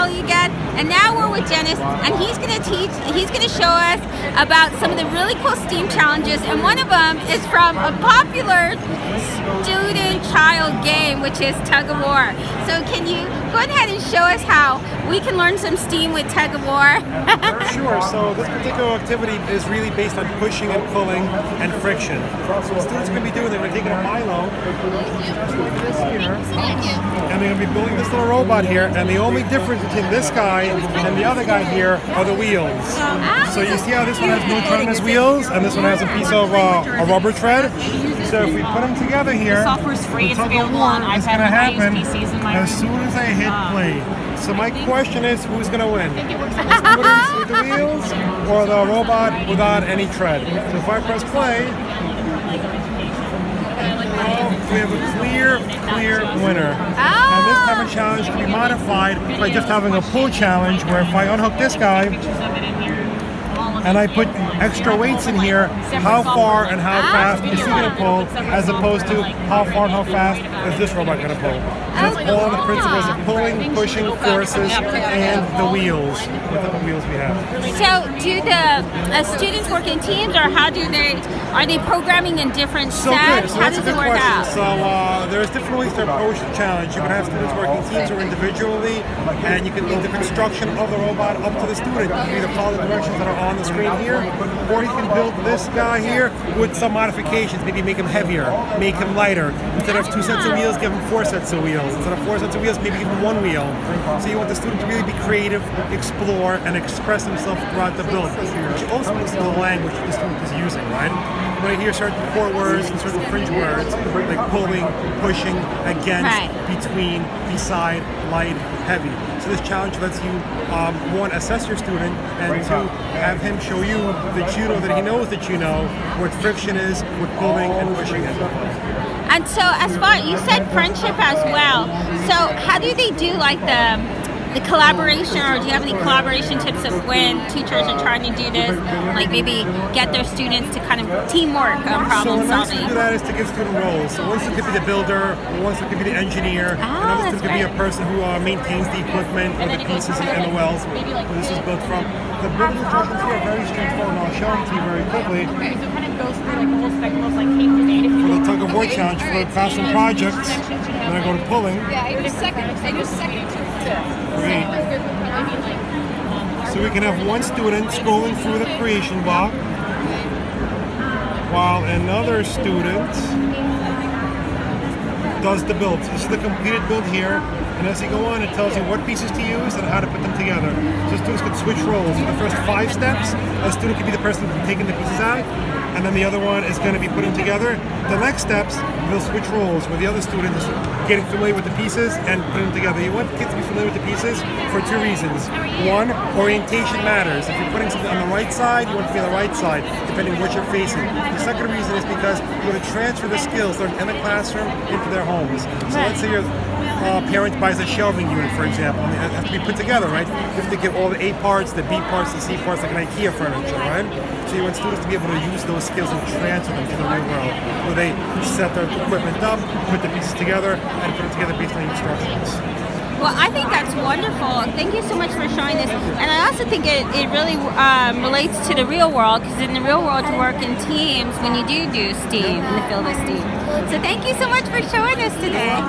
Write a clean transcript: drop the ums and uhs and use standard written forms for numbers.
Kelly again, and now we're with Dennis, and he's going to show us about some of the really cool STEAM challenges, and one of them is from a popular student-child game, which is tug of war. So can you go ahead and show us how we can learn some STEAM with tug of war? Sure. So this particular activity is really based on pushing and pulling and friction. So the students are going to be doing, they're going to take a Milo, this here, and they're going to be building this little robot here, and the only difference between this guy and the other guy here are the wheels. So you see how this one has no wheels, and this one has a piece of a rubber tread? So if we put them together here, the software's free. It's available on iPad it's going to happen PCs in my as soon as I hit play. So my question is, who's going to win? The students with the wheels or the robot without any tread? So if I press play, we have a clear winner. And this type of challenge can be modified by just having a pull challenge, where if I unhook this guy and I put extra weights in here, how far and how fast is he going to pull, as opposed to how far and how fast is this robot going to pull. So that's all the principles of pulling, pushing, forces, and the wheels. What type of wheels we have. So do the students work in teams, or are they programming in different sets? So how does it work out? So there's different ways to approach the challenge. You can have students working teams or individually, and you can leave the construction of the robot up to the student. You can either follow the directions that are on the screen here, or you can build this guy here with some modifications. Maybe make him heavier, make him lighter. Instead of 2 sets of wheels, give him 4 sets of wheels. Instead of 4 sets of wheels, maybe give him 1 wheel. So you want the student to really be creative, explore, and express himself throughout the build, which also is the language the student is using, right? When I hear certain core words and certain fringe words, like pulling, pushing, against, between, beside, light, heavy. So this challenge lets you, one, assess your student, and two, have him show you that you know that he knows that you know what friction is, what pulling and pushing is. And so, as far you said friendship as well. So how do they do like the collaboration, or do you have any collaboration tips of when teachers are trying to do this, like maybe get their students to kind of teamwork on problem solving? So the nice thing to do that is to give student roles. So one student could be the builder, one student could be the engineer, another student could be a person who maintains the equipment or the pieces and the wells where this is built from. The building instructions here are very straightforward, and I'll show them to you very quickly. Okay, so it kind of goes through like the whole spectrum of like K through 8. For the tug of war challenge, for the classroom projects, then I go to pulling. Yeah, I do second to Great. So we can have one student scrolling through the creation block, while another student does the build. This is the completed build here, and as you go on, it tells you what pieces to use and how to put them together. So students can switch roles. For the first 5 steps, a student can be the person taking the pieces out, and then the other one is going to be putting together. The next steps, they'll switch roles, where the other student is getting familiar with the pieces and putting them together. You want kids to be familiar with the pieces for 2 reasons. One, orientation matters. If you're putting something on the right side, you want to be on the right side, depending on what you're facing. The second reason is because you want to transfer the skills learned in the classroom into their homes. So let's say your parent buys a shelving unit, for example, and it has to be put together, right? You have to get all the A parts, the B parts, the C parts, like an IKEA furniture, right? So you want students to be able to use those skills and transfer them to the real world, where they set their equipment up, put the pieces together, and put it together based on the instructions. Well, I think that's wonderful. Thank you so much for showing this. And I also think it really relates to the real world, because in the real world you work in teams when you do STEAM, in the field of STEAM. So thank you so much for showing us today.